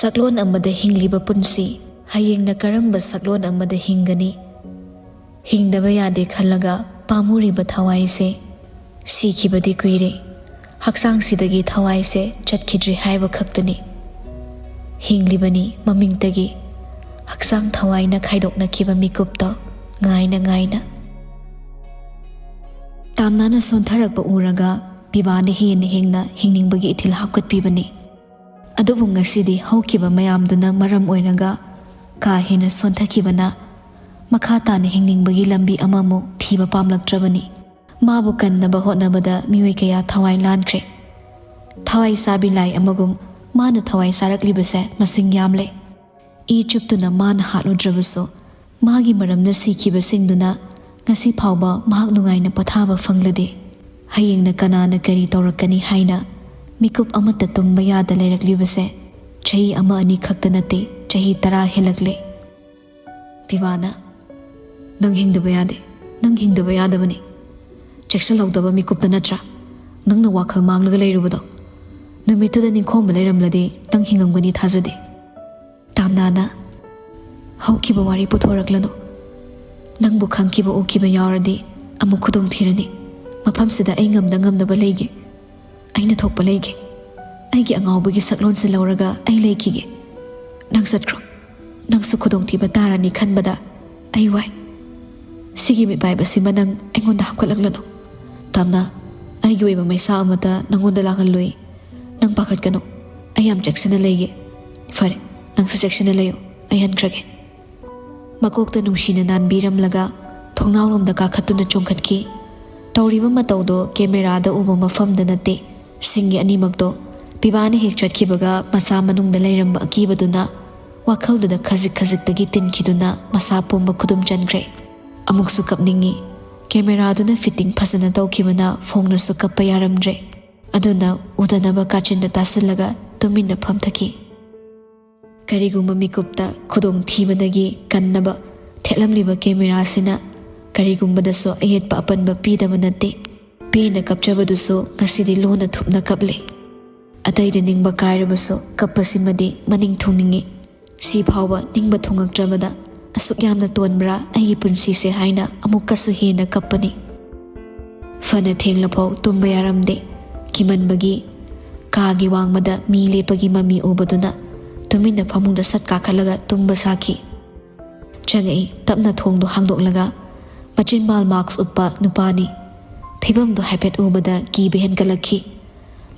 ꯁꯛꯂꯣꯟ ꯑꯃꯗ ꯍꯤꯡꯂꯤꯕ ꯄꯨꯟꯁꯤ ꯍꯌꯦꯡꯅ ꯀꯔꯝꯕ ꯁꯛꯂꯣꯟ ꯑꯃꯗ ꯍꯤꯡꯒꯅꯤ ꯍꯤꯡꯗꯕ ꯌꯥꯗꯦ ꯈꯜꯂꯒ ꯄꯥꯝꯃꯨꯔꯤꯕ ꯊꯋꯥꯏꯁꯦ ꯁꯤꯈꯤꯕꯗꯤ ꯀꯨꯏꯔꯦ ꯍꯛꯆꯥꯡꯁꯤꯗꯒꯤ ꯊꯋꯥꯏꯁꯦ ꯆꯠꯈꯤꯗ꯭ꯔꯤ ꯍꯥꯏꯕ ꯈꯛꯇꯅꯤ ꯍꯤꯡꯂꯤꯕꯅꯤ ꯃꯃꯤꯡꯇꯒꯤ ꯍꯛꯆꯥꯡ ꯊꯋꯥꯏꯅ ꯈꯥꯏꯗꯣꯛꯅꯈꯤꯕ ꯃꯤꯀꯨꯞꯇ ꯉꯥꯏꯅ ꯉꯥꯏꯅ ꯇꯥꯝꯅꯥꯅ ꯁꯣꯟꯊꯔꯛꯄ ꯎꯔꯒ ꯄꯤꯕꯥꯅ ꯍꯦꯟꯅ ꯍꯦꯟꯅ ꯍꯤꯡꯅꯤꯡꯕꯒꯤ ꯏꯊꯤꯜ ꯍꯥꯞꯀꯠꯄꯤꯕꯅꯤ ꯑꯗꯨꯕꯨ ꯉꯁꯤꯗꯤ ꯍꯧꯈꯤꯕ ꯃꯌꯥꯝꯗꯨꯅ ꯃꯔꯝ ꯑꯣꯏꯔꯒ ꯀꯥ ꯍꯦꯟꯅ ꯁꯣꯟꯊꯈꯤꯕꯅ ꯃꯈꯥ ꯇꯥꯅ ꯍꯤꯡꯅꯤꯡꯕꯒꯤ ꯂꯝꯕꯤ ꯑꯃꯃꯨꯛ ꯊꯤꯕ ꯄꯥꯝꯂꯛꯇ꯭ꯔꯕꯅꯤ ꯃꯥꯕꯨ ꯀꯟꯅꯕ ꯍꯣꯠꯅꯕꯗ ꯃꯤꯑꯣꯏ ꯀꯌꯥ ꯊꯋꯥꯏ ꯂꯥꯟꯈ꯭ꯔꯦ ꯊꯋꯥꯏ ꯁꯥꯕꯤ ꯂꯥꯏ ꯑꯃꯒꯨꯝ ꯃꯥꯅ ꯊꯋꯥꯏ ꯁꯥꯔꯛꯂꯤꯕꯁꯦ ꯃꯁꯤꯡ ꯌꯥꯝꯂꯦ ꯏ ꯆꯨꯞꯇꯨꯅ ꯃꯥꯅ ꯍꯥꯠꯂꯨꯗ꯭ꯔꯕꯁꯨ ꯃꯥꯒꯤ ꯃꯔꯝꯅ ꯁꯤꯈꯤꯕꯁꯤꯡꯗꯨꯅ ꯉꯁꯤ ꯐꯥꯎꯕ ꯃꯍꯥꯛ ꯅꯨꯡꯉꯥꯏꯅ ꯄꯣꯊꯥꯕ ꯐꯪꯂꯗꯦ ꯍꯌꯦꯡꯅ ꯀꯅꯥꯅ ꯀꯔꯤ ꯇꯧꯔꯛꯀꯅꯤ ꯍꯥꯏꯅ ꯃꯤꯀꯨꯞ ꯑꯃꯠꯇ ꯇꯨꯝꯕ ꯌꯥꯗ ꯂꯩꯔꯛꯂꯤꯕꯁꯦ ꯆꯍꯤ ꯑꯃ ꯑꯅꯤ ꯈꯛꯇ ꯅꯠꯇꯦ ꯆꯍꯤ 10 ꯍꯦꯜꯂꯛꯂꯦ ꯄꯤꯕꯥꯅ ꯅꯪ ꯍꯤꯡꯗꯕ ꯌꯥꯗꯦ ꯅꯪ ꯍꯤꯡꯗꯕ ꯌꯥꯗꯕꯅꯤ ꯆꯦꯛꯁꯤꯜꯍꯧꯗꯕ ꯃꯤꯀꯨꯞꯇ ꯅꯠꯇ꯭ꯔꯥ ꯅꯪꯅ ꯋꯥꯈꯜ ꯃꯥꯡꯂꯒ ꯂꯩꯔꯨꯕꯗꯣ ꯅꯨꯃꯤꯠꯇꯨꯗ ꯅꯤꯡꯈꯣꯝꯕ ꯂꯩꯔꯝꯂꯗꯤ ꯅꯪ ꯍꯤꯡꯉꯝꯒꯅꯤ ꯊꯥꯖꯗꯦ ꯇꯥꯝꯅꯥꯅ ꯍꯧꯈꯤꯕ ꯋꯥꯔꯤ ꯄꯨꯊꯣꯔꯛꯂꯅꯨ ꯅꯪꯕꯨ ꯈꯪꯈꯤꯕ ꯎꯈꯤꯕ ꯌꯥꯎꯔꯗꯤ ꯑꯃꯨꯛ ꯈꯨꯗꯣꯡ ꯊꯤꯔꯅꯤ ꯃꯐꯝꯁꯤꯗ ꯑꯩ ꯉꯝꯅꯕ ꯂꯩꯒꯦ ꯑꯩꯅ ꯊꯣꯛꯄ ꯂꯩꯒꯦ ꯑꯩꯒꯤ ꯑꯉꯥꯎꯕꯒꯤ ꯁꯛꯂꯣꯟꯁꯦ ꯂꯧꯔꯒ ꯑꯩ ꯂꯩꯈꯤꯒꯦ ꯅꯪ ꯆꯠꯈ꯭ꯔꯣ ꯅꯪꯁꯨ ꯈꯨꯗꯣꯡꯊꯤꯕ ꯇꯥꯔꯅꯤ ꯈꯟꯕꯗ ꯑꯩ ꯋꯥꯏ ꯁꯤꯒꯤ ꯃꯤꯄꯥꯏꯕꯁꯤꯃ ꯅꯪ ꯑꯩꯉꯣꯟꯗ ꯍꯥꯞꯀꯠꯂꯛꯂꯅꯨ ꯇꯥꯝꯅꯥ ꯑꯩꯒꯤ ꯑꯣꯏꯕ ꯃꯩꯁꯥ ꯑꯃꯇ ꯅꯪꯉꯣꯟꯗ ꯂꯥꯛꯍꯜꯂꯣꯏ ꯅꯪ ꯄꯥꯈꯠꯀꯅꯨ ꯑꯩ ꯌꯥꯝ ꯆꯦꯛꯁꯤꯟꯅ ꯂꯩꯒꯦ ꯐꯔꯦ ꯅꯪꯁꯨ ꯆꯦꯛꯁꯤꯟꯅ ꯂꯩꯌꯨ ꯑꯩ ꯍꯟꯈ꯭ꯔꯒꯦ ꯃꯀꯣꯛꯇ ꯅꯨꯡꯁꯤꯅ ꯅꯥꯟꯕꯤꯔꯝꯂꯒ ꯊꯣꯡꯅꯥꯎꯂꯣꯝꯗ ꯀꯥꯈꯠꯇꯨꯅ ꯆꯣꯡꯈꯠꯈꯤ ꯇꯧꯔꯤꯕ ꯃꯇꯧꯗꯣ ꯀꯦꯃꯦꯔꯥꯗ ꯎꯕ ꯃꯐꯝꯗ ꯅꯠꯇꯦ ꯁꯤꯡꯒꯤ ꯑꯅꯤꯃꯛꯇꯣ ꯄꯤꯕꯥꯅ ꯍꯦꯛ ꯆꯠꯈꯤꯕꯒ ꯃꯁꯥ ꯃꯅꯨꯡꯗ ꯂꯩꯔꯝꯕ ꯑꯀꯤꯕꯗꯨꯅ ꯋꯥꯈꯜꯗꯨꯗ ꯈꯖꯤꯛꯇꯒꯤ ꯇꯤꯟꯈꯤꯗꯨꯅ ꯃꯁꯥ ꯄꯨꯝꯕ ꯈꯨꯗꯨꯝ ꯆꯟꯈ꯭ꯔꯦ ꯑꯃꯨꯛꯁꯨ ꯀꯞꯅꯤꯡꯉꯤ ꯀꯦꯃꯦꯔꯥꯗꯨꯅ ꯐꯤꯠꯇꯤꯡ ꯐꯖꯅ ꯇꯧꯈꯤꯕꯅ ꯐꯣꯡꯅꯁꯨ ꯀꯞꯄ ꯌꯥꯔꯝꯗ꯭ꯔꯦ ꯑꯗꯨꯅ ꯎꯗꯅꯕ ꯀꯥꯆꯤꯟꯗ ꯇꯥꯁꯤꯜꯂꯒ ꯇꯨꯃꯤꯟꯅ ꯐꯝꯊꯈꯤ ꯀꯔꯤꯒꯨꯝꯕ ꯃꯤꯀꯨꯞꯇ ꯈꯨꯗꯣꯡꯊꯤꯕꯗꯒꯤ ꯀꯟꯅꯕ ꯊꯦꯠꯂꯝꯂꯤꯕ ꯀꯦꯃꯦꯔꯥꯁꯤꯅ ꯀꯔꯤꯒꯨꯝꯕꯗꯁꯨ ꯑꯌꯦꯠꯄ ꯑꯄꯟꯕ ꯄꯤꯗꯕ ꯅꯠꯇꯦ ꯄꯦꯅ ꯀꯞꯆꯕꯗꯨꯁꯨ ꯉꯁꯤꯗꯤ ꯂꯣꯟꯅ ꯊꯨꯞꯅ ꯀꯞꯂꯦ ꯑꯇꯩꯗ ꯅꯤꯡꯕ ꯀꯥꯏꯔꯕꯁꯨ ꯀꯞꯄꯁꯤꯃꯗꯤ ꯃꯅꯤꯡ ꯊꯨꯡꯅꯤꯡꯉꯤ ꯁꯤ ꯐꯥꯎꯕ ꯅꯤꯡꯕ ꯊꯨꯡꯉꯛꯇ꯭ꯔꯕꯗ ꯑꯁꯨꯛ ꯌꯥꯝꯅ ꯇꯣꯟꯕ꯭ꯔꯥ ꯑꯩꯒꯤ ꯄꯨꯟꯁꯤꯁꯦ ꯍꯥꯏꯅ ꯑꯃꯨꯛꯀꯁꯨ ꯍꯦꯟꯅ ꯀꯞꯄꯅꯤ ꯐꯅ ꯊꯦꯡꯂꯐꯥꯎ ꯇꯨꯝꯕ ꯌꯥꯔꯝꯗꯦ ꯀꯤꯃꯟꯕꯒꯤ ꯀꯥꯒꯤ ꯋꯥꯡꯃꯗ ꯃꯤ ꯂꯦꯞꯄꯒꯤ ꯃꯃꯤ ꯎꯕꯗꯨꯅ ꯇꯨꯃꯤꯟꯅ ꯐꯃꯨꯡꯗ ꯁꯠ ꯀꯥꯈꯠꯂꯒ ꯇꯨꯝꯕ ꯁꯥꯈꯤ ꯆꯪꯉꯛꯏ ꯇꯞꯅ ꯊꯣꯡꯗꯣ ꯍꯥꯡꯗꯣꯛꯂꯒ ꯃꯆꯤꯟꯕꯥꯜ ꯃꯥꯛꯁ ꯎꯞꯄ ꯅꯨꯄꯥꯅꯤ ꯐꯤꯕꯝꯗꯣ ꯍꯥꯏꯐꯦꯠ ꯎꯕꯗ ꯀꯤꯕ ꯍꯦꯟꯒꯠꯂꯛꯈꯤ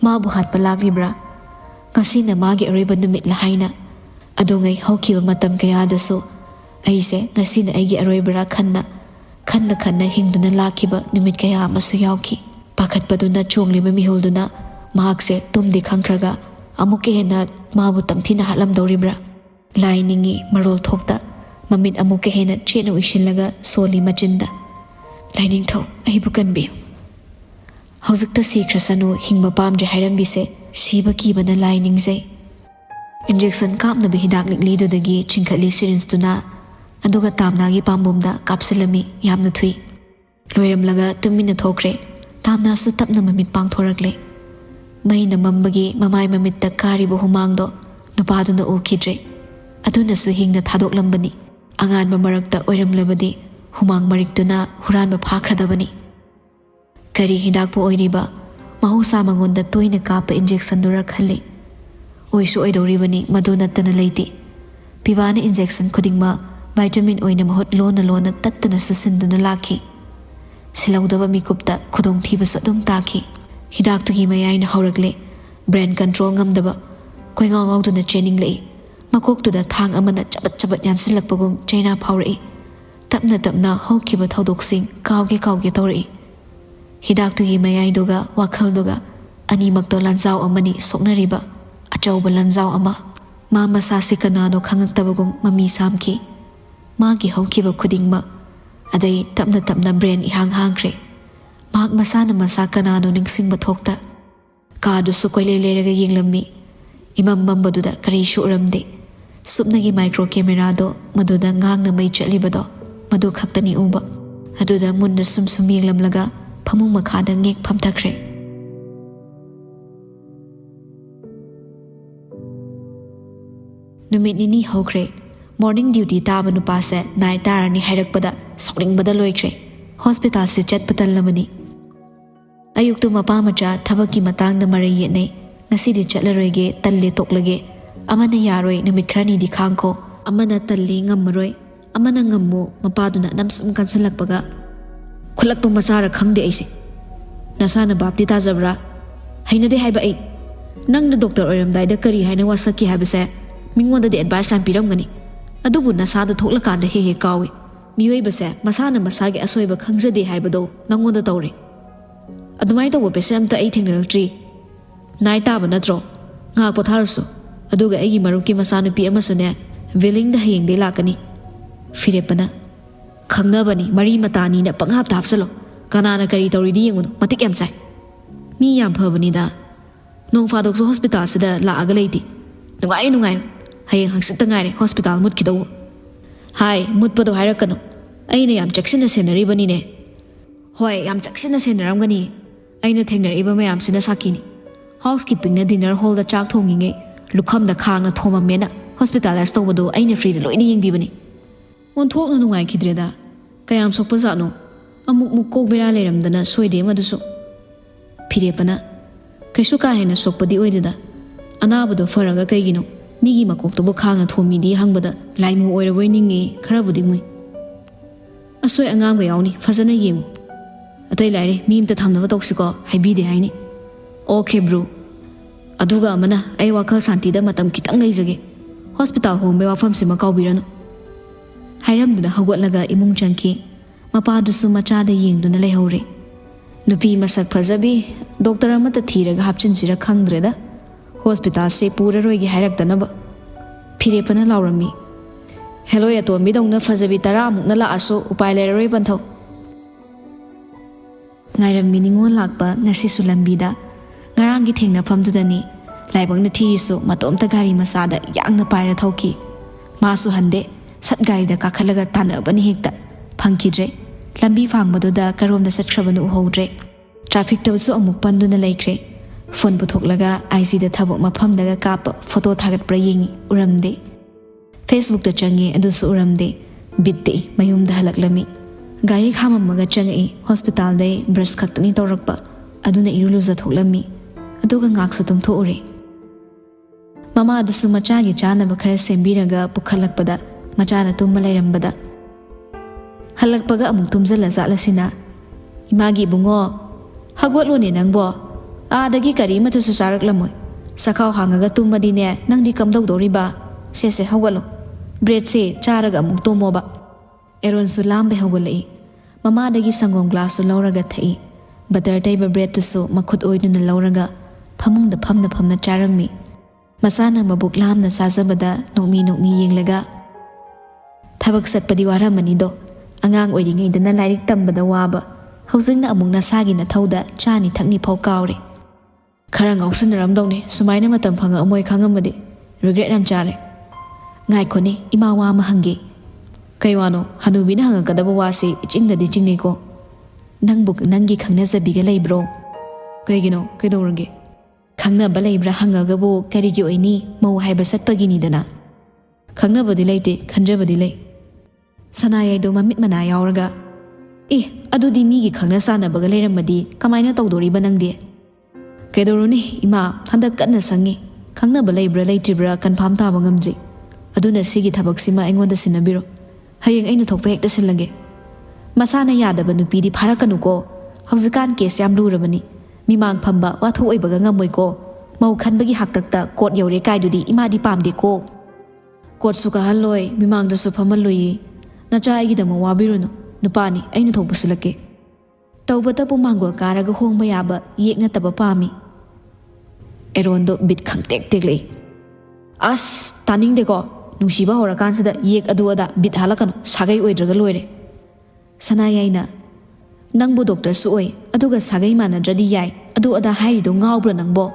ꯃꯥꯕꯨ ꯍꯥꯠꯄ ꯂꯥꯛꯂꯤꯕ꯭ꯔꯥ ꯉꯁꯤꯅ ꯃꯥꯒꯤ ꯑꯔꯣꯏꯕ ꯅꯨꯃꯤꯠꯂ ꯍꯥꯏꯅ ꯑꯗꯨꯉꯩ ꯍꯧꯈꯤꯕ ꯃꯇꯝ ꯀꯌꯥꯗꯁꯨ ꯑꯩꯁꯦ ꯉꯁꯤꯅ ꯑꯩꯒꯤ ꯑꯔꯣꯏꯕꯔꯥ ꯈꯟꯅ ꯍꯤꯡꯗꯨꯅ ꯂꯥꯛꯈꯤꯕ ꯅꯨꯃꯤꯠ ꯀꯌా ꯑꯃꯁꯨ ꯌꯥꯎꯈꯤ ꯄꯥꯈꯠꯄꯗꯨꯅ ꯆꯣꯡꯂꯤꯕ ꯃꯤꯍꯨꯜꯗꯨꯅ ꯃꯍꯥꯛꯁꯦ ꯇꯨꯝꯗꯤ ꯈꯪꯈ꯭ꯔꯒ ꯑꯃꯨꯛꯀ ꯍꯦꯟꯅ ꯃꯥꯕꯨ ꯇꯝꯊꯤꯅ ꯍꯥꯠꯂꯝꯗꯧꯔꯤꯕ꯭ꯔꯥ ꯂꯥꯏ ꯅꯤꯡꯉꯤ ꯃꯔꯣꯜ ꯊꯣꯛꯇ ꯃꯃꯤꯠ ꯑꯃꯨꯛꯀ ꯍꯦꯟꯅ ꯆꯦꯠꯅ ꯎꯏꯁꯤꯜꯂꯒ ꯁꯣꯜꯂꯤ ꯃꯆꯤꯟꯗ ꯂꯥꯏꯅꯤꯡꯊꯧ ꯑꯩꯕꯨ ꯀꯟꯕꯤꯌꯨ ꯍꯧꯖꯤꯛꯇ ꯁꯤꯈ꯭ꯔꯁꯅꯨ ꯍꯤꯡꯕ ꯄꯥꯝꯗ꯭ꯔꯦ ꯍꯥꯏꯔꯝꯕꯤꯁꯦ ꯁꯤꯕ ꯀꯤꯕꯅ ꯂꯥꯏ ꯅꯤꯡꯖꯩ ꯏꯟꯖꯦꯛꯁꯟ ꯀꯥꯞꯅꯕ ꯍꯤꯗꯥꯛ ꯂꯤꯛꯂꯤꯗꯨꯗꯒꯤ ꯆꯤꯡꯈꯠꯂꯤ ꯁꯤꯔꯤꯟꯁꯇꯨꯅ ꯑꯗꯨꯒ ꯇꯥꯝꯅꯥꯒꯤ ꯄꯥꯝꯕꯣꯝꯗ ꯀꯥꯞꯁꯤꯜꯂꯝꯃꯤ ꯌꯥꯝꯅ ꯊꯨꯏ ꯂꯣꯏꯔꯝꯂꯒ ꯇꯨꯃꯤꯟꯅ ꯊꯣꯛꯈ꯭ꯔꯦ ꯇꯥꯝꯅꯥꯁꯨ ꯇꯞꯅ ꯃꯃꯤꯠ ꯄꯥꯡꯊꯣꯔꯛꯂꯦ ꯃꯩꯅ ꯃꯝꯕꯒꯤ ꯃꯃꯥꯏ ꯃꯃꯤꯠꯇ ꯀꯥꯔꯤꯕ humaangꯗꯣ ꯅꯨꯄꯥꯗꯨꯅ ꯎꯈꯤꯗ꯭ꯔꯦ ꯑꯗꯨꯅꯁꯨ ꯍꯤꯡꯅ ꯊꯥꯗꯣꯛꯂꯝꯕꯅꯤ ꯑꯉꯥꯟꯕ ꯃꯔꯛꯇ ꯑꯣꯏꯔꯝꯂꯕꯗꯤ humaang ꯃꯔꯤꯛꯇꯨꯅ ꯍꯨꯔꯥꯟꯕ ꯐꯥꯈ꯭ꯔꯗꯕꯅꯤ ꯀꯔꯤ ꯍꯤꯗꯥꯛꯄꯨ ꯑꯣꯏꯔꯤꯕ ꯃꯍꯧꯁꯥ ꯃꯉꯣꯟꯗ ꯇꯣꯏꯅ ꯀꯥꯞꯄ ꯏꯟꯖꯦꯛꯁꯟꯗꯨꯔ ꯈꯜꯂꯤ ꯑꯣꯏꯁꯨ ꯑꯣꯏꯗꯧꯔꯤꯕꯅꯤ ꯃꯗꯨ ꯅꯠꯇꯅ ꯂꯩꯇꯦ ꯄꯤꯕꯥꯅ ꯏꯟꯖꯦꯛꯁꯟ ꯈꯨꯗꯤꯡꯃꯛ ꯚꯥꯏꯇꯥꯃꯤꯟ ꯑꯣꯏꯅ ꯃꯍꯨꯠ ꯂꯣꯟꯅ ꯇꯠꯇꯅ ꯁꯨꯁꯤꯟꯗꯨꯅ ꯂꯥꯛꯈꯤ ꯁꯤꯜꯍꯧꯗꯕ ꯃꯤꯀꯨꯞꯇ ꯈꯨꯗꯣꯡꯊꯤꯕꯁꯨ ꯑꯗꯨꯝ ꯇꯥꯈꯤ ꯍꯤꯗꯥꯛꯇꯨꯒꯤ ꯃꯌꯥꯏꯅ ꯍꯧꯔꯛꯂꯦ ꯕ꯭ꯔꯦꯟ ꯀꯟꯇ꯭ꯔꯣꯜ ꯉꯝꯗꯕ ꯀꯣꯏꯉꯥꯎ ꯉꯥꯎꯗꯨꯅ ꯆꯦꯟꯅꯤꯡꯂꯛꯏ ꯃꯀꯣꯛꯇꯨꯗ ꯊꯥꯡ ꯑꯃꯅ ꯆꯕꯠ ꯌꯥꯟꯁꯤꯜꯂꯛꯄꯒꯨꯝ ꯆꯩꯅꯥ ꯐꯥꯎꯔꯛꯏ ꯇꯞꯅ ꯍꯧꯈꯤꯕ ꯊꯧꯗꯣꯛꯁꯤꯡ ꯀꯥꯎꯒꯦ ꯇꯧꯔꯛꯏ ꯍꯤꯗꯥꯛꯇꯨꯒꯤ ꯃꯌꯥꯏꯗꯨꯒ ꯋꯥꯈꯜꯗꯨꯒ ꯑꯅꯤꯃꯛꯇꯣ ꯂꯥꯟꯖꯥꯎ ꯑꯃꯅꯤ ꯁꯣꯛꯅꯔꯤꯕ ꯑꯆꯧꯕ ꯂꯥꯟꯖꯥꯎ ꯑꯃ ꯃꯥ ꯃꯁꯥꯁꯤ ꯀꯅꯥꯅꯣ ꯈꯪꯉꯛꯇꯕꯒꯨꯝ ꯃꯃꯤ ꯁꯥꯝꯈꯤ ꯃꯥꯒꯤ ꯍꯧꯈꯤꯕ ꯈꯨꯗꯤꯡꯃꯛ ꯑꯗꯩ ꯇꯞꯅ ꯕ꯭ꯔꯦꯟ ꯏꯍꯥꯡ ꯍꯥꯡꯈ꯭ꯔꯦ ꯃꯍꯥꯛ ꯃꯁꯥꯅ ꯃꯁꯥ ꯀꯅꯥꯅꯣ ꯅꯤꯡꯁꯤꯡꯕ ꯊꯣꯛꯇ ꯀꯥꯗꯨꯁꯨ ꯀꯣꯏꯂꯩ ꯂꯩꯔꯒ ꯌꯦꯡꯂꯝꯃꯤ ꯏꯃꯝ ꯃꯝꯕꯗꯨꯗ ꯀꯔꯤꯁꯨ ꯎꯔꯝꯗꯦ ꯁꯨꯞꯅꯒꯤ ꯃꯥꯏꯀ꯭ꯔꯣ ꯀꯦꯃꯦꯔꯥꯗꯣ ꯃꯗꯨꯗ ꯉꯥꯡꯅ ꯃꯩ ꯆꯠꯂꯤꯕꯗꯣ ꯃꯗꯨ ꯈꯛꯇꯅꯤ ꯎꯕ ꯑꯗꯨꯗ ꯃꯨꯟꯅ ꯁꯨꯝ ꯌꯦꯡꯂꯝꯂꯒ ꯐꯃꯨꯡ ꯃꯈꯥꯗ ꯉꯦꯛ ꯐꯝꯊꯈ꯭ꯔꯦ नुमित निनी हौख्रे मॉर्निंग ड्यूटी ताब नुपासे नाइट तारनी हाइरकपदा सौनिंगबदा लोइख्रे हॉस्पिटल से चटप तल्लबनी अयुक्तु मपा मचा थबकी मतांग मरै येने ngасidi chatlaroige talle toklage amana yaroi numit khrani di khangko amana talle ngammaroi amana ngammu mapaduna namsum kansalakpaga khulakpa masara khangde aise nasana bapti tajabra hainade haiba ai nangna doctor oiramdai da kari haina wasaki habase mingonda de advice am piramgani adubu nasada thoklakanda he kawi mioi base masana masage asoiba khangjade haibado nangonda tawre adumai tawo pesam ta ai thingraktri नाइ ताब नत्रो ngak potharsu aduga egi maruki masanu pi amasune willing da heng de lakani firepana khangna bani mari matani na panghap thapsalo kanana kari tawri di yengu matik yam chai mi yam phabani da nong fa dok hospital sida la aga leiti nungai hayeng hangsit tangai hospital mut kidaw hai mut podo hairakano aina yam jackson senari bani ne hoi yam jackson senaram gani aina thengnari ba mayam sina sakini housekeeping na dinner hall da chak thonginge lukham da khang na thoma mena hospitalize to bodo aina free da loini yeng bibani on thok na nungai khidre da kayam sokpa jano amuk muk ko bera leram dana soide ma dusu phire pana kaisu ka hena sokpadi oide da ana bodo faraga kaigino migi makok to bo khang na thomi di hangbada laimu oira boiningi khara budi mui asoi angam ga yauni fazana yengu atai laire mi imta thamna ba toksiko haibi de haini okay bro aduga amana ai wakal shanti da matam kitang leijage hospital home be wafam sima kaubirano hairam duna hawatlaga imung changki mapa du su macha da yeng duna lehore nupi masak phajabi doctor amata thiraga hapchin sira khangdre da hospital se pura roigi hairak dana ba phire pana laurami hello ya to mi dongna phajabi tara mukna la aso upai le roi banthau ngairam miningon lakpa ngasi sulambi da ngarangi thengna phamdudani laibangna thirisu matomta gari masada yangna paira thauki masu hande sat gari da kakhalaga tanabani hekta phangkidre lambi phangbadu da karomda satkrabanu uhodre traffic tasu amuk panduna laikre phone puthoklaga IC da thabo mafam daga kap photo thagat pra yengi uramde Facebook da changi adusu uramde bitte mayum da halaklami gari khamamaga changi hospital dai brush khaktuni torakpa aduna iruluza thoklami aduga ngaksu tum thoure mama adusu macha gi chana ba khara sembiraga pukhalakpada macha na tum malairambada halakpaga amuk tumjala zalasina imagi bungo hagwatlo ne nangbo adagi kari mata su saraklamoi sakhaw hangaga tummadi ne nangdi kamdau doriba se hawalo bread se charaga amuk tomoba eron su lambe hawgalai mama dagi sangom glass su lauraga thai butter taiba bread tu su makhut oiduna lauraga phamung da phamna charami masana mabuk lamna sajabada nomi yenglaga thabak satpadi waramani do angang oidingai dana lairik tambada waba haujingna amuk na sagi na thauda chani thakni phau kawre khara ngausunaram dongni sumaina matam phanga amoi khangamade regret am chare ngai khoni ima wa ma hange kaiwano hanubina hangakadaba wase ichingdadi chingnei ko nangbuk nangi khangna zabiga leibro kaigino kaidorage khangna balaibra hangagabu karigi oini mau haiba satpagini dana khangna badi leite khanjabadi lei sanayai do mamit mana yauraga adudi migi khangna sana baga leiramadi kamaina tawdori banangde kaidoruni ima handak kanna sangi khangna balaibra leitibra confirm ta bangamdri aduna sigi thabak sima engonda sinabiro hayeng aina thokpa hekta silage masana yadaba nupidi pharakanu ko haujikan case yam lurabani mimang phamba watho oibaga ngamoi ko mau khanbagi haktakta court yore kaidudi imadi pamde ko court suka haloi mimang da su phamaloi nacha igi da mawabiruno nupani aina thokpa silake tawbata pu mangol karaga hongba yaba yekna taba pami erondo bit khangtek teklei as taning de ko nungsiba horakan sida yek adu ada bit halakano sagai oidraga loire sanayaina nangbu doctor su oi aduga sagai mana jadi yai adu ada hai do ngawbra nangbo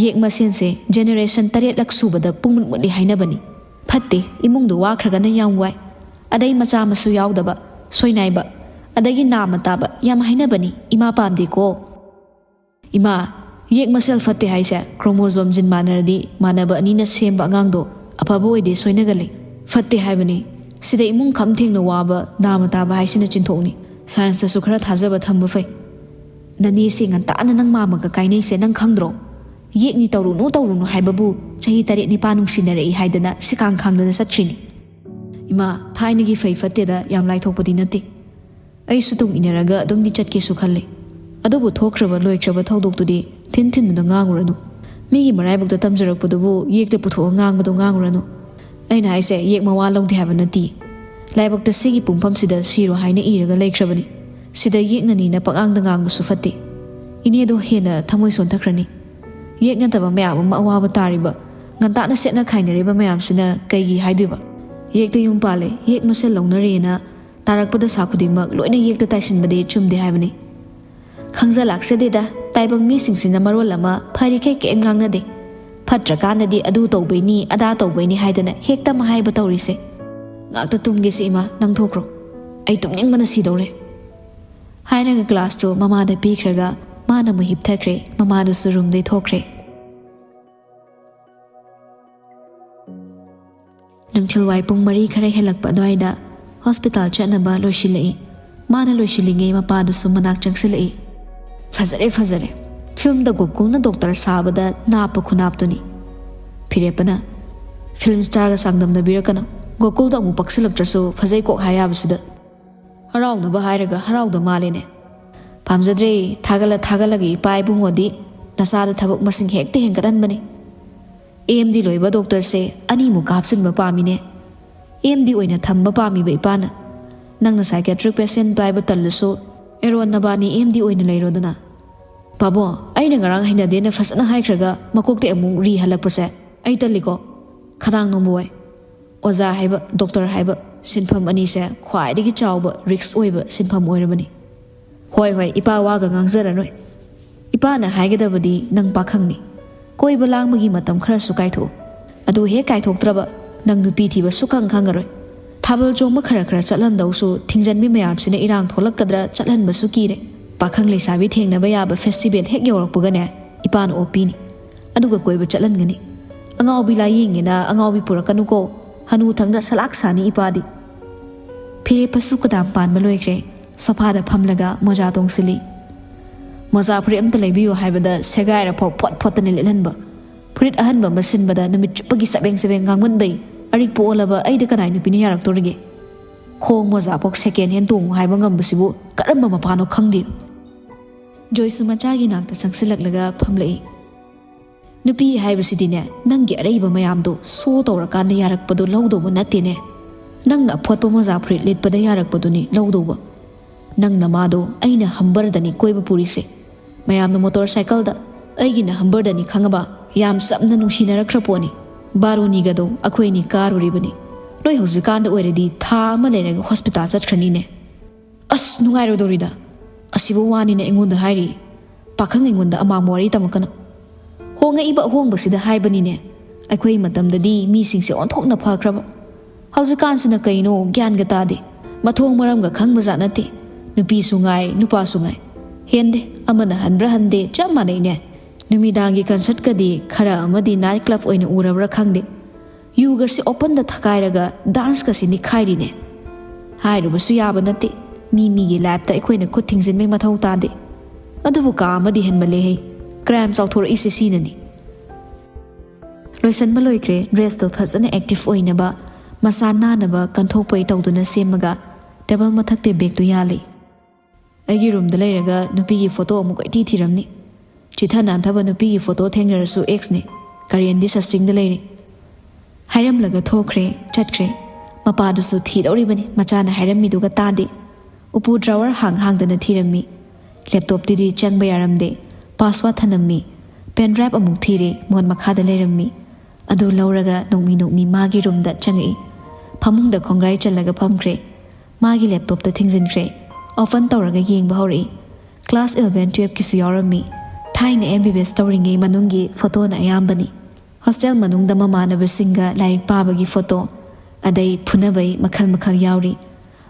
yek masense generation 8 lak subada pungmun muli haina bani phatte imung do wakhraga na yam wai adai macha masu yawdaba soinai ba adagi nama taba yam haina bani ima pamde ko ima yek masel fatte haisa chromosome jin manardi manaba ani na semba ngang do ꯑꯐꯕ ꯑꯣꯏꯗꯦ ꯁꯣꯏꯅꯒꯜꯂꯤ ꯐꯠꯇꯦ ꯍꯥꯏꯕꯅꯤ ꯁꯤꯗ ꯏꯃꯨꯡ ꯈꯝ ꯊꯦꯡꯅ ꯋꯥꯕ ꯅꯥꯃ ꯇꯥꯕ ꯍꯥꯏꯁꯤꯅ ꯆꯤꯟꯊꯣꯛꯅꯤ ꯁꯥꯏꯟꯁꯇꯁꯨ ꯈꯔ ꯊꯥꯖꯕ ꯊꯝꯕ ꯐꯩ ꯅꯅꯦꯁꯦ ꯉꯟꯇꯥꯅ ꯅꯪ ꯃꯥꯃꯒ ꯀꯥꯏꯅꯩꯁꯦ ꯅꯪ ꯈꯪꯗ꯭ꯔꯣ ꯌꯦꯛꯅꯤ ꯇꯧꯔꯨꯅꯨ ꯍꯥꯏꯕꯕꯨ ꯆꯍꯤ 7-9 ꯅꯨꯡꯁꯤꯅꯔꯛꯏ ꯍꯥꯏꯗꯅ ꯁꯤꯀꯥꯡ ꯈꯥꯡꯗꯅ ꯆꯠꯈ꯭ꯔꯤꯅꯤ ꯏꯃꯥ ꯊꯥꯏꯅꯒꯤ ꯐꯩ ꯐꯠꯇꯦꯗ ꯌꯥꯝ ꯂꯥꯏꯊꯣꯛꯄꯗꯤ ꯅꯠꯇꯦ ꯑꯩꯁꯨ ꯇꯨꯡ ꯏꯟꯅꯔꯒ ꯑꯗꯨꯝꯗꯤ ꯆꯠꯀꯦꯁꯨ ꯈꯜꯂꯤ ꯑꯗꯨꯕꯨ ꯊꯣꯛꯈ꯭ꯔꯕ ꯂꯣꯏꯈ꯭ꯔꯕ ꯊꯧꯗꯣꯛꯇꯨꯗꯤ ꯊꯤꯟꯗꯨꯅ ꯉꯥꯡꯉꯨꯔꯅꯨ ꯃꯤꯒꯤ ꯃꯔꯥꯏꯕꯛꯇ ꯇꯝꯖꯔꯛꯄꯗꯨꯕу ꯌꯦꯛꯇ ꯄꯨꯊꯣꯛꯑ ꯉꯥꯡꯕꯗꯣ ꯉꯥꯡꯉꯨꯔꯅꯨ ꯑꯩꯅ ꯍꯥꯏꯁꯦ ꯌꯦꯛ ꯃꯋꯥ ꯂꯧꯗꯦ ꯍꯥꯏꯕ ꯅꯠꯇꯦ ꯂꯥꯏꯕꯛꯇ ꯁꯤꯒꯤ ꯄꯨꯡꯐꯝꯁꯤꯗ ꯁꯤꯔꯣ ꯍꯥꯏꯅ ꯏꯔꯒ ꯂꯩꯈ꯭ꯔꯕꯅꯤ ꯁꯤꯗ ꯌꯦꯛꯅꯅꯤꯅ ꯄꯛꯉꯥꯡꯗ ꯉꯥꯡꯕꯁꯨ ꯐꯠꯇꯦ ꯏꯅꯦꯗꯣ ꯍꯦꯟꯅ ꯊꯃꯣꯏ ꯁꯣꯟꯊꯈ꯭ꯔꯅꯤ ꯌꯦꯛ ꯅꯠꯇꯕ ꯃꯌꯥꯝ ꯑꯃ ꯑꯋꯥꯕ ꯇꯥꯔꯤꯕ ꯉꯟꯇꯥꯅ ꯁꯦꯠꯅ ꯈꯥꯏꯅꯔꯤꯕ ꯃꯌꯥꯝꯁꯤꯅ ꯀꯩꯒꯤ ꯍꯥꯏꯗꯣꯏꯕ ꯌꯦꯛꯇ ꯌꯨꯝ ꯄꯥꯜꯂꯦ ꯌꯦꯛ ꯃꯁꯦꯜ ꯂꯧꯅꯔꯦꯅ ꯇꯥꯔꯛꯄ ꯗꯁꯥ ꯈꯨꯗꯤꯡꯃꯛ ꯂꯣꯏꯅ ꯌꯦꯛꯇ ꯇꯥꯏꯁꯤꯟꯕꯗꯤ ꯆꯨꯝꯗꯦ ꯍꯥꯏꯕꯅꯤ ꯈꯪꯖ ꯂꯥꯛꯆꯗꯦꯗ ꯇꯥꯏꯕꯪ ꯃꯤꯁꯤꯡꯁꯤꯅ ꯃꯔꯣꯜ ꯑꯃ ꯐꯔꯤꯈꯩ ꯀꯩꯝ ꯉꯥꯡꯅꯗꯦ ꯐꯠꯇ꯭ꯔꯀꯥꯟꯗꯗꯤ ꯑꯗꯨ ꯇꯧꯕꯩꯅꯤ ꯑꯗꯥ ꯇꯧꯕꯩꯅꯤ ꯍꯥꯏꯗꯅ ꯍꯦꯛꯇ ꯃꯍꯥꯏꯕ ꯇꯧꯔꯤꯁꯦ ꯉꯥꯛꯇ ꯇꯨꯝꯒꯦꯁꯤ ꯏꯃꯥ ꯅꯪ ꯊꯣꯛꯈ꯭ꯔꯣ ꯑꯩ ꯇꯨꯝꯅꯤꯡꯕꯅ ꯁꯤꯗꯧꯔꯦ ꯍꯥꯏꯔꯒ ꯒ꯭ꯂꯥꯁꯇꯨ ꯃꯃꯥꯗ ꯄꯤꯈ꯭ꯔꯒ ꯃꯥꯅ ꯑꯃꯨꯛ ꯍꯤꯞꯊꯈ꯭ꯔꯦ ꯃꯃꯥꯗꯨꯁꯨ ꯔꯨꯝꯗꯩ ꯊꯣꯛꯈ꯭ꯔꯦ ꯅꯨꯡꯊꯤꯜꯋꯥꯏ ꯄꯨꯡ 4 ꯈꯔ ꯍꯦꯜꯂꯛꯄ ꯑꯗꯨꯋꯥꯏꯗ ꯍꯣꯁꯄꯤꯇꯥꯜ ꯆꯠꯅꯕ ꯂꯣꯏꯁꯤꯜꯂꯛꯏ ꯃꯥꯅ ꯂꯣꯏꯁꯤꯜꯂꯤꯉꯩ ꯃꯄꯥꯗꯨꯁꯨ ꯃꯅꯥꯛ ꯆꯪꯁꯤꯜꯂꯛꯏ ꯐꯖꯔꯦ ꯐꯤल्मꯗ ꯒꯣꯀꯨꯜꯅ ꯗꯣꯛꯇꯔ ꯁꯥꯕꯗ ꯅꯥꯞꯄ ꯈꯨꯅꯥꯞꯇꯨꯅꯤ ꯐꯤꯔꯦꯞꯄꯅ ꯐꯤल्म ꯁ꯭ꯇꯥꯔꯒ ꯆꯥꯡꯗꯝꯅꯕꯤꯔꯛꯀꯅꯣ ꯒꯣꯀꯨꯜꯗ ꯑꯃꯨꯛ ꯄꯛꯁꯤꯜꯂꯛꯇ꯭ꯔꯁꯨ ꯐꯖꯩ ꯀꯣꯛ ꯍꯥꯏ ꯌꯥꯕꯁꯤꯗ ꯍꯔꯥꯎꯅꯕ ꯍꯥꯏꯔꯒ ꯍꯔꯥꯎꯗ ꯃꯥꯜꯂꯦꯅꯦ ꯄꯥꯝꯖꯗ꯭ꯔꯦ ꯊꯥꯒꯠꯂꯒ ꯏꯄꯥ ꯏꯕꯨꯡꯉꯣꯗꯤ ꯅꯆꯥꯗ ꯊꯕꯛ ꯃꯁꯤꯡ ꯍꯦꯛꯇ ꯍꯦꯟꯒꯠꯍꯟꯕꯅꯤ AMD ꯂꯣꯏꯕ ꯗꯣꯛꯇꯔꯁꯦ ꯑꯅꯤꯃꯨꯛ ꯍꯥꯞꯆꯤꯟꯕ ꯄꯥꯝꯃꯤꯅꯦ AMD ꯑꯣꯏꯅ ꯊꯝꯕ ꯄꯥꯝꯃꯤꯕ ꯏꯄꯥꯅ ꯅꯪꯅ ꯁꯥꯏꯀꯦꯇ꯭ꯔꯤꯛ ꯄꯦꯁꯦꯟ ꯄꯥꯏꯕ ꯇꯜꯂꯁꯨ ꯑꯦꯔꯣꯟ ꯅꯕꯥꯅꯤ AMD ꯑꯣꯏꯅ ꯂꯩꯔꯣꯗꯅ ꯄꯥꯕꯣ ꯑꯩꯅ ꯉꯔꯥꯡ ꯍꯩꯅꯗꯦꯅ ꯐꯖꯅ ꯍꯥꯏꯈ꯭ꯔꯒ ꯃꯀꯣꯛꯇꯩ ꯑꯃꯨꯛ ꯔꯤ ꯍꯜꯂꯛꯄꯁꯦ ꯑꯩ ꯇꯜꯂꯤꯀꯣ ꯈꯗꯥꯡ ꯅꯣꯝꯕ ꯋꯥꯏ ꯑꯣꯖꯥ ꯍꯥꯏꯕ ꯗꯣꯛꯇꯔ ꯍꯥꯏꯕ ꯁꯤꯟꯐꯝ ꯑꯅꯤꯁꯦ ꯈ꯭ꯋꯥꯏꯗꯒꯤ ꯆꯥꯎꯕ ꯔꯤꯛꯁ ꯑꯣꯏꯕ ꯁꯤꯟꯐꯝ ꯑꯣꯏꯔꯕꯅꯤ ꯍꯣꯏ ꯏꯄꯥ ꯋꯥꯒ ꯉꯥꯡꯖꯔꯔꯣꯏ ꯏꯄꯥꯅ ꯍꯥꯏꯒꯗꯕꯗꯤ ꯅꯪ ꯄꯥꯈꯪꯅꯤ ꯀꯣꯏꯕ ꯂꯥꯡꯕꯒꯤ ꯃꯇꯝ ꯈꯔꯁꯨ ꯀꯥꯏꯊꯣꯛꯎ ꯑꯗꯨ ꯍꯦꯛ ꯀꯥꯏꯊꯣꯛꯇ꯭ꯔꯕ ꯅꯪ ꯅꯨꯄꯤ ꯊꯤꯕ ꯁꯨꯛꯈꯪ ꯈꯪꯉꯔꯣꯏ ꯊꯥꯕꯜ ꯆꯣꯡꯕ ꯈꯔ ꯆꯠꯍꯟꯗꯧꯁꯨ ꯊꯤꯡꯖꯟꯕꯤ ꯃꯌꯥꯝꯁꯤꯅ ꯏꯔꯥꯡ ꯊꯣꯛꯂꯛꯀꯗ꯭ꯔꯥ ꯆꯠꯍꯟꯕꯁꯨ ꯀꯤꯔꯦ ꯄꯥꯈꯪ ꯂꯩꯁꯥꯕꯤ ꯊꯦꯡꯅꯕ ꯌꯥꯕ ꯐꯦꯁꯇꯤꯚꯦꯜ ꯍꯦꯛ ꯌꯧꯔꯛꯄꯒꯅꯦ ꯏꯄꯥꯅ ꯑꯣꯞꯄꯤꯅꯤ ꯑꯗꯨꯒ ꯀꯣꯏꯕ ꯆꯠꯍꯟꯒꯅꯤ ꯑꯉꯥꯎꯕꯤ ꯂꯥꯏꯌꯦꯡꯉꯦꯅ ꯑꯉꯥꯎꯕꯤ ꯄꯨꯔꯛꯀꯅꯨꯀꯣ ꯍꯅꯨꯊꯪꯗ ꯁꯂꯥꯛ ꯁꯥꯅꯤ ꯏꯄꯥꯗꯤ ꯐꯤꯔꯦꯞꯄꯁꯨ ꯀꯗꯥꯝ ꯄꯥꯟꯕ ꯂꯣꯏꯈ꯭ꯔꯦ ꯁꯣꯐꯥꯗ ꯐꯝꯂꯒ ꯃꯣꯖꯥ ꯇꯣꯡꯁꯤꯜꯂꯤ ꯃꯣꯖꯥ ꯐꯨꯔꯤꯠ ꯑꯝꯇ ꯂꯩꯕꯤꯌꯨ ꯍꯥꯏꯕꯗ ꯁꯦꯒꯥꯏꯔꯐꯥꯎ ꯐꯣꯠꯇꯅ ꯂꯤꯠꯍꯟꯕ ꯐꯨꯔꯤꯠ ꯑꯍꯟꯕ ꯑꯃ ꯁꯤꯟꯕꯗ ꯅꯨꯃꯤꯠ ꯆꯨꯞꯄꯒꯤ ꯆꯕꯦꯡ ꯉꯥꯡꯃꯟꯕꯩ ꯑꯔꯤꯛꯄ ꯑꯣꯜꯂꯕ ꯑꯩꯗ ꯀꯅꯥꯏ ꯅꯨꯄꯤꯅ ꯌꯥꯔꯛꯇꯣꯔꯤꯒꯦ ꯈꯣꯡ ꯃꯣꯖꯥꯐꯥꯎ ꯁꯦꯀꯦꯟ ꯍꯦꯟ ꯇꯣꯡꯉꯨ ꯍꯥꯏꯕ ꯉꯝꯕꯁꯤꯕꯨ ꯀꯔꯝꯕ ꯃꯄꯥꯅꯣ ꯈꯪꯗꯦ ꯖꯣꯏꯁꯨ ꯃꯆꯥꯒꯤ ꯅꯥꯛꯇ ꯆꯪꯁꯤꯜꯂꯛꯂꯒ ꯐꯝꯂꯛꯏ ꯅꯨꯄꯤ ꯍꯥꯏꯕꯁꯤꯗꯤꯅꯦ ꯅꯪꯒꯤ ꯑꯔꯩꯕ ꯃꯌꯥꯝꯗꯣ ꯁꯣ ꯇꯧꯔꯀꯥꯟꯗ ꯌꯥꯔꯛꯄꯗꯣ ꯂꯧꯗꯧꯕ ꯅꯠꯇꯦꯅꯦ ꯅꯪꯅ ꯑꯐꯣꯠꯄ ꯃꯣꯖꯥ ꯐꯨꯔꯤꯠ ꯂꯤꯠꯄꯗ ꯌꯥꯔꯛꯄꯗꯨꯅꯤ ꯂꯧꯗꯧꯕ ꯅꯪꯅ ꯃꯥꯗꯣ ꯑꯩꯅ ꯍꯝꯕꯔꯗꯅꯤ ꯀꯣꯏꯕ ꯄꯨꯔꯤꯁꯦ ꯃꯌꯥꯝꯅ ꯃꯣꯇꯣꯔ ꯁꯥꯏꯀꯜꯗ ꯑꯩꯒꯤꯅ ꯍꯝꯕꯔꯗꯅꯤ ꯈꯪꯉꯕ ꯌꯥꯝ ꯆꯞꯅ ꯅꯨꯡꯁꯤꯅꯔꯛꯈ꯭ꯔ ꯄꯣꯠꯅꯤ ꯕꯥꯔꯨꯅꯤꯒꯗꯣ ꯑꯩꯈꯣꯏꯅꯤ ꯀꯥꯔꯨꯔꯤꯕꯅꯤ ꯅꯣꯏ ꯍꯧꯖꯤꯛꯀꯥꯟꯗ ꯑꯣꯏꯔꯗꯤ ꯊꯥ ꯑꯃ ꯂꯩꯔꯒ ꯍꯣꯁꯄꯤꯇꯥꯜ ꯆꯠꯈ꯭ꯔꯅꯤꯅꯦ ꯑꯁ ꯅꯨꯡꯉꯥꯏꯔꯣꯏꯗꯧꯔꯤꯗ ꯑꯁꯤꯕꯨ ꯋꯥꯅꯤꯅ ꯑꯩꯉꯣꯟꯗ ꯍꯥꯏꯔꯤ ꯄꯥꯈꯪ ꯑꯩꯉꯣꯟꯗ ꯑꯃꯥꯡꯕ ꯋꯥꯔꯤ ꯇꯝꯃꯛꯀꯅꯨ ꯍꯣꯡꯉꯛꯏꯕ ꯑꯍꯣꯡꯕꯁꯤꯗ ꯍꯥꯏꯕꯅꯤꯅꯦ ꯑꯩꯈꯣꯏ ꯃꯇꯝꯗꯗꯤ ꯃꯤꯁꯤꯡꯁꯦ ꯑꯣꯟꯊꯣꯛꯅ ꯐꯈ꯭ꯔꯕ ꯍꯧꯖꯤꯛꯀꯥꯟꯁꯤꯅ ꯀꯩꯅꯣ ꯒ꯭ꯌꯥꯟꯒ ꯇꯥꯗꯦ ꯃꯊꯣꯡ ꯃꯔꯝꯒ ꯈꯪꯕꯖꯥꯠ ꯅꯠꯇꯦ ꯅꯨꯄꯤꯁꯨ ꯉꯥꯏ ꯅꯨꯄꯥꯁꯨ ꯉꯥꯏ ꯍꯦꯟꯗꯦ ꯑꯃꯅ ꯍꯟꯕ꯭ꯔꯥ ꯍꯟꯗꯦ ꯆꯞ ꯃꯥꯟꯅꯩꯅꯦ ꯅꯨꯃꯤꯗꯥꯡꯒꯤ ꯀꯟꯁꯔꯠꯀꯗꯤ ꯈꯔ ꯑꯃꯗꯤ ꯅꯥꯏꯠ ꯀ꯭ꯂꯕ ꯑꯣꯏꯅ ꯎꯔꯕ꯭ꯔꯥ ꯈꯪꯗꯦ ꯌꯨꯒꯁꯤ ꯑꯣꯄꯟꯗ ꯊꯀꯥꯏꯔꯒ ꯗꯥꯟꯁꯀꯁꯤ ꯅꯤꯛꯈꯥꯏꯔꯤꯅꯦ ꯍꯥꯏꯔꯨꯕꯁꯨ ꯌꯥꯕ ꯅꯠꯇꯦ ꯃꯤꯒꯤ ꯂꯥꯏꯐꯇ ꯑꯩꯈꯣꯏꯅ ꯈꯨꯠ ꯊꯤꯡꯖꯤꯟꯕꯩ ꯃꯊꯧ ꯇꯥꯗꯦ ꯑꯗꯨꯕꯨ ꯀꯥ ꯑꯃꯗꯤ ꯍꯦꯟꯃꯜꯂꯦꯍꯦ ꯀ꯭ꯔꯥꯏꯝ ꯆꯥꯎꯊꯣꯔꯛꯏꯁꯦ ꯁꯤꯅꯅꯤ ꯂꯣꯏꯁꯟꯕ ꯂꯣꯏꯈ꯭ꯔꯦ ꯗ꯭ꯔꯦꯁꯇꯣ ꯐꯖꯅ ꯑꯦꯛꯇꯤꯚ ꯑꯣꯏꯅꯕ ꯃꯁꯥ ꯅꯥꯟꯅꯕ ꯀꯟꯊꯣꯛꯄꯩ ꯇꯧꯗꯨꯅ ꯁꯦꯝꯃꯒ ꯇꯦꯕꯜ ꯃꯊꯛꯇ ꯕꯦꯒꯇꯨ ꯌꯥꯜꯂꯤ ꯑꯩꯒꯤ ꯔꯨꯝꯗ ꯂꯩꯔꯒ ꯅꯨꯄꯤꯒꯤ ꯐꯣꯇꯣ ꯑꯃꯨꯛ ꯀꯣꯏꯊꯤ ꯊꯤꯔꯝꯅꯤ ꯆꯤꯊ ꯅꯥꯟꯊꯕ ꯅꯨꯄꯤꯒꯤ ꯐꯣꯇꯣ ꯊꯦꯡꯅꯔꯁꯨ ꯑꯦꯛꯁꯅꯤ ꯀꯔꯦꯟꯗꯤ ꯁꯁꯇꯤꯡꯗ ꯂꯩꯔꯤ ꯍꯥꯏꯔꯝꯂꯒ ꯊꯣꯛꯈ꯭ꯔꯦ ꯆꯠꯈ꯭ꯔꯦ ꯃꯄꯥꯗꯨꯁꯨ ꯊꯤꯗꯧꯔꯤꯕꯅꯤ ꯃꯆꯥꯅ ꯍꯥꯏꯔꯝꯃꯤꯗꯨꯒ ꯇꯥꯗꯦ ꯎꯄꯨ ꯗ꯭ꯔꯥꯋꯔ ꯍꯥꯡꯗꯅ ꯊꯤꯔꯝꯃꯤ ꯂꯦꯞꯇꯣꯞꯇꯨꯗꯤ ꯆꯪꯕ ꯌꯥꯔꯝꯗꯦ ꯄꯥꯁꯋꯥꯔꯗ ꯊꯅꯝꯃꯤ ꯄꯦꯟ ꯗ꯭ꯔꯥꯏꯚ ꯑꯃꯨꯛ ꯊꯤꯔꯦ ꯃꯣꯟ ꯃꯈꯥꯗ ꯂꯩꯔꯝꯃꯤ ꯑꯗꯨ ꯂꯧꯔꯒ ꯅꯣꯛꯃꯤ ꯃꯥꯒꯤ ꯔꯨꯝꯗ ꯆꯪꯉꯛꯏ ꯐꯃꯨꯡꯗ ꯈꯣꯡꯒ꯭ꯔꯥꯏ ꯆꯜꯂꯒ ꯐꯝꯈ꯭ꯔꯦ ꯃꯥꯒꯤ ꯂꯦꯞꯇꯣꯞꯇ ꯊꯤꯡꯖꯤꯟꯈ꯭ꯔꯦ ꯑꯣꯄꯟ ꯇꯧꯔꯒ ꯌꯦꯡꯕ ꯍꯧꯔꯛꯏ ꯀ꯭ꯂꯥꯁ 11-12ꯀꯤꯁꯨ ꯌꯥꯎꯔꯝꯃꯤ ꯊꯥꯏꯅ MBBS ꯇꯧꯔꯤꯉꯩ ꯃꯅꯨꯡꯒꯤ ꯐꯣꯇꯣꯅ ꯑꯌꯥꯝꯕꯅꯤ ꯍꯣꯁꯇꯦꯜ ꯃꯅꯨꯡꯗ ꯃꯃꯥꯟꯅꯕꯁꯤꯡꯒ ꯂꯥꯏꯔꯤꯛ ꯄꯥꯕꯒꯤ ꯐꯣꯇꯣ ꯑꯗꯩ ꯐꯨꯅꯕꯩ ꯃꯈꯜ ꯌꯥꯎꯔꯤ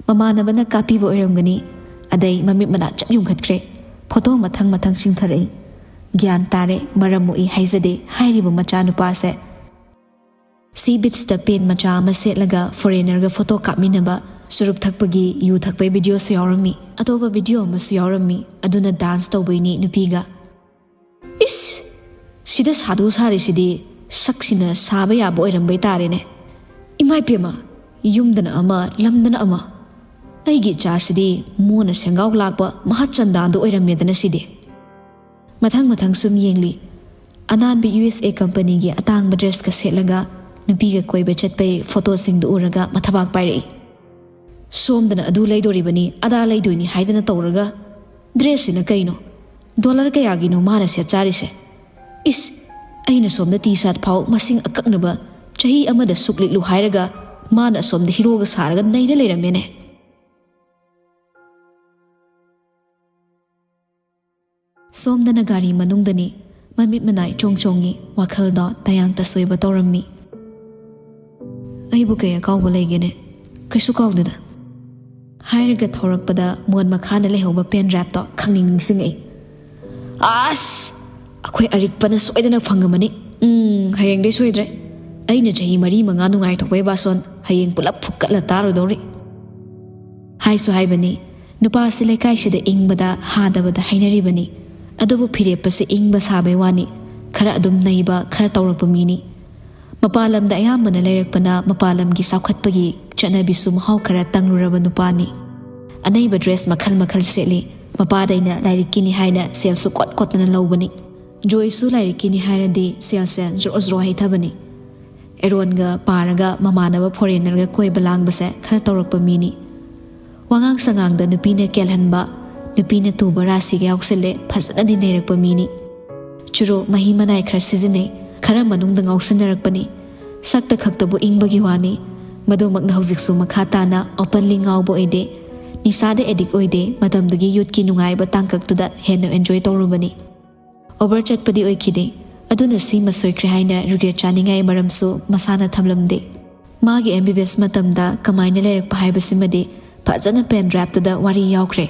ꯃꯃꯥꯟꯅꯕꯅ ꯀꯥꯞꯄꯤꯕ ꯑꯣꯏꯔꯝꯒꯅꯤ ꯑꯗꯩ ꯃꯃꯤꯠ ꯃꯅꯥ ꯆꯞ ꯌꯨꯡꯈꯠꯈ꯭ꯔꯦ ꯐꯣꯇꯣ ꯃꯊꯪ ꯆꯤꯡꯊꯔꯛꯏ ꯒ꯭ꯌꯥꯟ ꯇꯥꯔꯦ ꯃꯔꯝ ꯃꯣꯛꯏ ꯍꯥꯏꯖꯗꯦ ꯍꯥꯏꯔꯤꯕ ꯃꯆꯥꯅꯨꯄꯥꯁꯦ सी बीचता पेन मचा अमा सेटलगा फॉरेनरगा फोटो कापमिनबा सुरुप थकपगी यू थकपै वीडियो सु यावरमी अतोबा वीडियो अमसु यावरमी अदुना डांस तौबैनी नुपीगा इस सिदा साधु सारिसिदी सक्सिना साबा याबा ओइरंबै तारेने इमाइ पेमा युमदना अमा लमदना अमा अैगी चासिदी मोना सेंगाव लाकपा महाचंदादो ओइरमेदना सिदी मथंग मथंग सुम येंगली अनानबी USA कंपनी की अतांग ड्रेस का सेटलगा नुपीगा कोइबा चटपै फोटो सिंगदु उरगा मथबाक पाइरै सोमदना अदु लैदोरिबनी अदा लैदोइनी हाइदना तौरगा ड्रेस सिना कैनो डॉलर कयागिनो माना से चारिसे इस अैना सोमदा टी शर्ट फाउ मसिंग अकक्नबा चही अमदा सुक्लिलु हाइरगा माना सोमदा हिरोगा सारगा नैरा लेरमेने सोमदना गाड़ी मनुंगदनी ममित मनाई चोंग चोंगी वाखलदा तयांग तसोइबा तौरम्मी अइबु कया काउबा लेगेने कैसु काउददा हाइरगा थौरकपदा मोन मखाना लेहौबा पेन ड्राइव तो खंगिंग निंगसिंगै आस अखोय अरिकपना सोइदना फंगमनी हयेंग दे सोइद्रे अइना चही मरी मंगा नुंगाइ थोबै बासोन हयेंग पुलप फुक्कला तारोदौरी हाइसु हाइबनी नुपासे लेकाइसिदा इंगबदा हादबदा हाइनरिबनी अदुबु फिरेपसे इंगबा साबै वानी खरा अदुम नैबा खरा तौरकपा मीनी मपालमदा अयामबना लेरकपना मपालमगी साउखतपगी चनबिसु महाव खरा तंगरुरबा नुपानी अनैबा ड्रेस मखल मखल सेली मपादैना लाइरिकिनी हाइना सेलसु कोट कोटना लौबनी जोइसु लाइरिकिनी हाइरदी सेलसे जरो जरो हाइथबनी एरोनगा पारगा ममानबा फॉरेनरगा कोइबा लांगबसे खरा तौरकपा मीनी वांगांग संगांगदा नुपीना केलहनबा नुपीना तुबा रासिगा याउसले फजनादि नैरकपा मीनी चुरो मही मनाय खरा सिजने खरा मनुंगदा ngausinarapani sakta khaktabu ingbagi wani madumagna hojiksu makha tana openly ngaubo ide nisada edik oide madamdagi youth ki nungai ba tangkak tuda henna enjoy torubani over chatpadi oikide aduna si masoikre haina regret chaningai maramsu masana thamlamde magi MBBS matamda kamaina lerak pahaibasimadi fajana pen drap tuda wari yaukre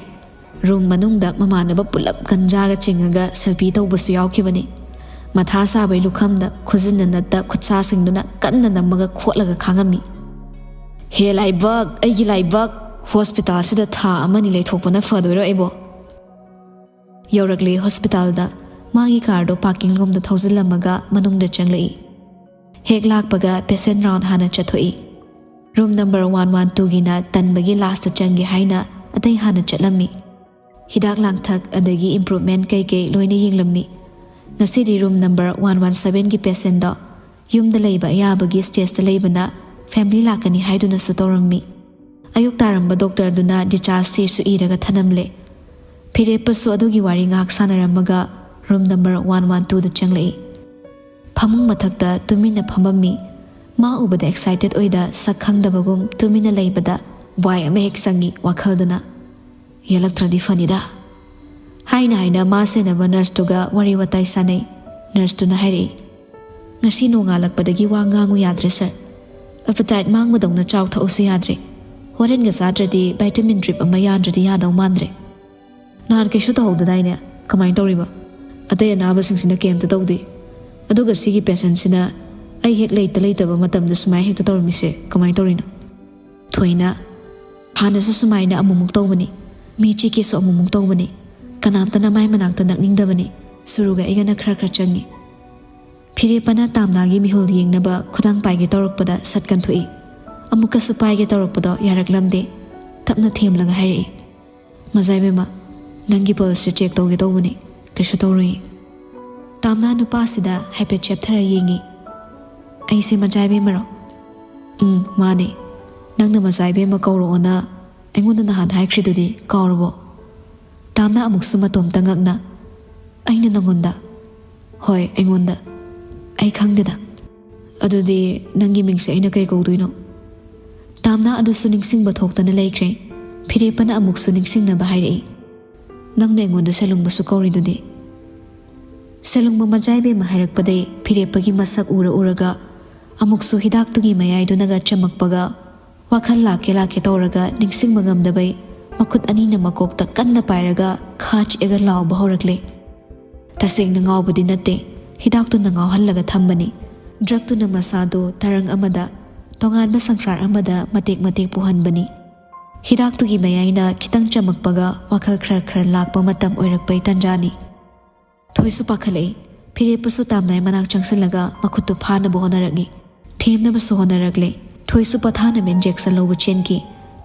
room manungda mamanaba pulap ganjaga chingaga selfie tawbasu yaukibani मथा साबै लुखमदा खुजिन नत्ता खुचा सिंगदुना कन्न नमगा खोलगा खांगमी हे लाइबक अैगी लाइबक hospital सिदा था अमनि लेथोपना फदोइरो एबो यौरकले hospital दा मागी कारदो parking लोम दा थौजिलमगा मनुंगदा चंगलई हेक लाकपगा patient round हाना चथोई room number 112 गिना तनबगी लास्ट चंगे हाइना अतै हाना चलमी हिदाक लांगथक अदगी इंप्रूवमेंट कई लोइना यिंगलमी नसीदी रूम नंबर 117 की पेशेंट युमदा लेबा याबगी स्टेज ता लेबना फैमिली लाकनी हाइदुना सुतोरम्मी अयुक तारंबा डॉक्टर दुना डिचार्ज से सु इरगा थनमले फिरेपसु अदुगी वारी ngak sanaramaga रूम नंबर 112 दा चंगलई फमुंग मथकता तुमिना फमम्मी मा उबदा एक्साइटेड ओइदा सखंगदबगुम तुमिना लेबदा वाय अमे हेक संगी वाखलदना यलक्त्रदि फनिदा हाइना हाइना मासेनबा नर्सतुगा वरी वताई सानै नर्सतुना हाइरे ngasi नोंगालकपदगी वा ngangu याद्रे सर appetite मांगबदौना चाव थौसु याद्रे होरेन गा साद्रदि vitamin drip अमा याद्रदि यादौ मांद्रे नान केसु तौददाइने कमाइन तौरिबा अतै अनाबसिंगसिना केमता तौदे अदुगा सिगी पेशेंट सिना ai hek leita leitaba matamda sumai hekta tawrmise कमाइन तौरिना थोइना हानसु सुमाइना अमुमुक तौबनी मीची केसु अमुमुक तौबनी कनामतना माय मनाक्ता नकनिंगदबनी सुरुगा इगना खर खर चंगी फिरेपना तामनागी मिहुल येंगनबा खुदांग पाइगे तौरकपदा सटकन थोई अमुकसु पाइगे तौरकपदा यारकलमदे तपना थेमलंगा हाइरे मजाइबेमा नंगी पल्स चेक तौगे तौबनी कैसु तौरुई तामना नुपासिदा हाइपे चेप्थर येंगी ऐसे मजाइबेमरो माने नंगना मजाइबेमा कौरोना ऐंगोंदा नहान हाइख्रिदुदि कौरबो तामना अमुकसु मतोमता ngakna aina nangonda hoi aingonda ai khangdeda adudi nangi mingse aina kai kouduino tamna adu suningsing bathokta na laikre phirepana amuk suningsing na bahairei nangna aingonda selung basu kauridudi selung ma majaibe mahairak padai phirepagi masak uraga amuk su hidak tugi mayai dunaga chamakpaga wakhal lake tawraga ningsing magamdabai मखुद अनी मकोक्ता कन्ना पायरगा खाच एगा लाउबा होरकले तसेंगना ngawbudi natte hidaktu na ngawhallaga thambani ꯗ꯭ꯔꯛꯇꯨꯅ ꯃꯁꯥꯗꯨ ꯇꯔꯪ ꯑꯃꯗ ꯇꯣꯉꯥꯟꯕ ꯁꯪꯁꯥꯔ ꯑꯃꯗ ꯃꯇꯦꯛ ꯄꯨꯍꯟꯕꯅꯤ꯫ ꯍꯤꯗꯥꯛꯇꯨꯒꯤ ꯃꯌꯥꯏꯅ ꯈꯤꯇꯪ ꯆꯃꯛꯄꯒ ꯋꯥꯈꯜ ꯈꯔ ꯂꯥꯛꯄ ꯃꯇꯝ ꯑꯣꯏꯔꯛꯄꯩ ꯇꯥꯟꯖꯥꯅꯤ꯫ ꯊꯣꯏꯁꯨ ꯄꯥꯈꯠꯂꯛꯏ꯫ ꯐꯤꯔꯦꯞꯄꯁꯨ ꯇꯥꯝꯅꯥꯏ ꯃꯅꯥꯛ ꯆꯪꯁꯤꯜꯂꯒ ꯃꯈꯨꯠꯇꯨ ꯐꯥꯅꯕ ꯍꯣꯠꯅꯔꯛꯏ꯫ ꯊꯦꯝꯅꯕꯁꯨ ꯍꯣꯠꯅꯔꯛꯂꯦ꯫ ꯊꯣꯏꯁꯨ ꯄꯣꯊꯥꯅꯕ ꯏꯟꯖꯦꯛꯁꯟ ꯂꯧꯕ ꯆꯦꯟꯈꯤ꯫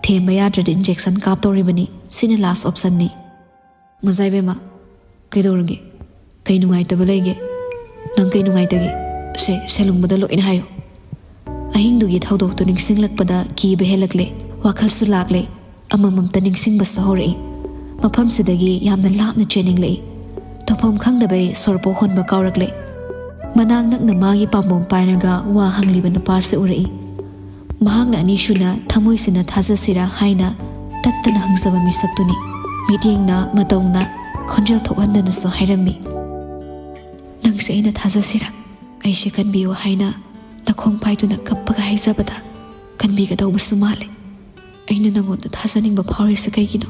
ꯊꯦꯝꯕ ꯌꯥꯗ꯭ꯔꯗꯤ ꯏꯟꯖꯦꯛꯁꯟ ꯀꯥꯞꯇꯧꯔꯤꯕꯅꯤ꯫ ꯁꯤꯅ ꯂꯥꯁ ꯑꯣꯞꯁꯟꯅꯤ꯫ ꯃꯖꯥꯏꯕꯦꯝꯃ, ꯀꯩꯗꯧꯔꯒꯦ? ꯀꯩ ꯅꯨꯡꯉꯥꯏꯇꯕ ꯂꯩꯒꯦ? ꯅꯪ ꯀꯩ ꯅꯨꯡꯉꯥꯏꯇꯒꯦ? ꯁꯦꯂꯨꯡꯕꯗ ꯂꯣꯏꯅ ꯍꯥꯏꯌꯨ꯫ ꯑꯍꯤꯡꯗꯨꯒꯤ ꯊꯧꯗꯣꯛꯇꯨ ꯅꯤꯡꯁꯤꯡꯂꯛꯄꯗ ꯀꯤꯕ ꯍꯦꯜꯂꯛꯂꯦ꯫ ꯋꯥꯈꯜꯁꯨ ꯂꯥꯛꯂꯦ꯫ ꯑꯃꯃꯝꯇ ꯅꯤꯡꯁꯤꯡꯕꯁꯨ ꯍꯧꯔꯛꯏ꯫ ꯃꯐꯝꯁꯤꯗꯒꯤ ꯌꯥꯝꯅ ꯂꯥꯞꯅ ꯆꯦꯟꯅꯤꯡꯂꯛꯏ꯫ ꯇꯧꯐꯝ ꯈꯪꯗꯕꯩ ꯁꯣꯔꯄꯣ ꯍꯣꯟꯕ ꯀꯥꯎꯔꯛꯂꯦ꯫ ꯃꯅꯥꯛ ꯅꯛꯅ ꯃꯥꯒꯤ ꯄꯥꯝꯕꯣꯝ ꯄꯥꯏꯔꯒ ꯋꯥ ꯍꯪꯂꯤꯕ ꯅꯨꯄꯥꯁꯦ ꯎꯔꯛꯏ꯫ ꯃꯍꯥꯛꯅ ꯑꯅꯤꯁꯨꯅ ꯊꯃꯣꯏꯁꯤꯅ ꯊꯥꯖꯁꯤꯔꯥ ꯍꯥꯏꯅ ꯇꯠꯇꯅ ꯍꯪꯖꯕ ꯃꯤꯁꯛꯇꯨꯅꯤ꯫ ꯃꯤꯠꯌꯦꯡꯅ ꯃꯇꯧꯅ ꯈꯣꯟꯖꯦꯜ ꯊꯣꯛꯍꯟꯗꯅꯁꯨ ꯍꯥꯏꯔꯝꯃꯤ, ꯅꯪꯁꯦ ꯑꯩꯅ ꯊꯥꯖꯁꯤꯔꯥ? ꯑꯩꯁꯦ ꯀꯟꯕꯤꯌꯨ ꯍꯥꯏꯅ ꯅꯈꯣꯡ ꯄꯥꯏꯗꯨꯅ ꯀꯞꯄꯒ ꯍꯥꯏꯖꯕꯗ ꯀꯟꯕꯤꯒꯗꯧꯕꯁꯨ ꯃꯥꯜꯂꯦ꯫ ꯑꯩꯅ ꯅꯪꯉꯣꯟꯗ ꯊꯥꯖꯅꯤꯡꯕ ꯐꯥꯎꯔꯤꯁꯦ ꯀꯩꯒꯤꯅꯣ?